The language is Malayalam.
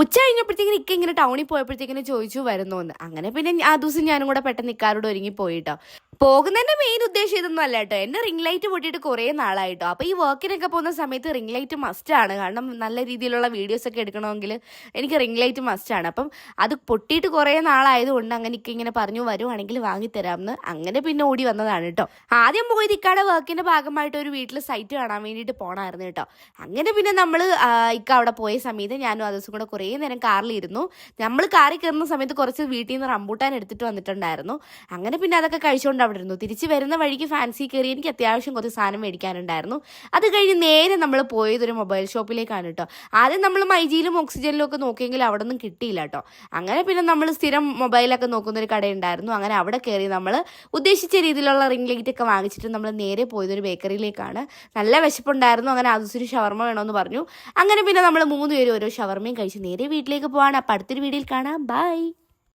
ഉച്ച കഴിഞ്ഞപ്പോഴത്തേക്കിനും ഇങ്ങനെ ടൗണിൽ പോയപ്പോഴത്തേക്കിനും ചോദിച്ചു വരുന്നോന്ന്. അങ്ങനെ പിന്നെ ആ ദിവസം ഞാനും കൂടെ പെട്ടെന്ന് ഇക്കാരോട് ഒരുങ്ങി പോയിട്ടോ. പോകുന്നതിന്റെ മെയിൻ ഉദ്ദേശം ഇതൊന്നും അല്ല കേട്ടോ. എന്റെ റിംഗ് ലൈറ്റ് പൊട്ടിയിട്ട് കുറേ നാളായിട്ടോ. അപ്പോൾ ഈ വർക്കിനൊക്കെ പോകുന്ന സമയത്ത് റിംഗ് ലൈറ്റ് മസ്റ്റ് ആണ്. കാരണം നല്ല രീതിയിലുള്ള വീഡിയോസ് ഒക്കെ എടുക്കണമെങ്കിൽ എനിക്ക് റിംഗ് ലൈറ്റ് മസ്റ്റ് ആണ്. അപ്പം അത് പൊട്ടിയിട്ട് കുറേ നാളായതുകൊണ്ട് അങ്ങനെ ഇങ്ങനെ പറഞ്ഞു വരുവാണെങ്കിൽ വാങ്ങിത്തരാമെന്ന്. അങ്ങനെ പിന്നെ ഓടി വന്നതാണ് കേട്ടോ. ആദ്യം പോയത് ഇക്കാടെ വർക്കിന്റെ ഭാഗമായിട്ട് ഒരു വീട്ടിൽ സൈറ്റ് കാണാൻ വേണ്ടിയിട്ട് പോകണമായിരുന്നു കേട്ടോ. അങ്ങനെ പിന്നെ നമ്മൾ ഇക്ക അവിടെ പോയ സമയത്ത് ഞാനും ആ ദിവസം കൂടെ കുറേ നേരം കാറിലിരുന്നു. നമ്മൾ കാറിൽ കയറുന്ന സമയത്ത് കുറച്ച് വീട്ടിൽ നിന്ന് റംബൂട്ടാൻ എടുത്തിട്ട് വന്നിട്ടുണ്ടായിരുന്നു. അങ്ങനെ പിന്നെ അതൊക്കെ കഴിച്ചുകൊണ്ട് അവിടെ ഇരുന്നു. തിരിച്ച് വരുന്ന വഴിക്ക് ഫാൻസി കയറി എനിക്ക് അത്യാവശ്യം കുറച്ച് സാധനം മേടിക്കാനുണ്ടായിരുന്നു. അത് കഴിഞ്ഞ് നേരെ നമ്മൾ പോയതൊരു മൊബൈൽ ഷോപ്പിലേക്കാണ് കേട്ടോ. ആദ്യം നമ്മൾ മൈജിയിലും ഓക്സിജനിലും ഒക്കെ നോക്കിയെങ്കിൽ അവിടെ ഒന്നും കിട്ടിയില്ല കേട്ടോ. അങ്ങനെ പിന്നെ നമ്മൾ സ്ഥിരം മൊബൈലൊക്കെ നോക്കുന്നൊരു കടയുണ്ടായിരുന്നു. അങ്ങനെ അവിടെ കയറി നമ്മൾ ഉദ്ദേശിച്ച രീതിയിലുള്ള റിംഗ് ലൈറ്റ് ഒക്കെ വാങ്ങിച്ചിട്ട് നമ്മൾ നേരെ പോയതൊരു ബേക്കറിയിലേക്കാണ്. നല്ല വിശപ്പുണ്ടായിരുന്നു. അങ്ങനെ അതൊരു ഷവർമ വേണമെന്ന് പറഞ്ഞു. അങ്ങനെ പിന്നെ നമ്മൾ 3 പേരും ഓരോ ഷവർമയും കഴിച്ച് നേരെ വീട്ടിലേക്ക് പോവാണ്. അപ്പം അടുത്തൊരു വീഡിയോയിൽ കാണാം. ബൈ.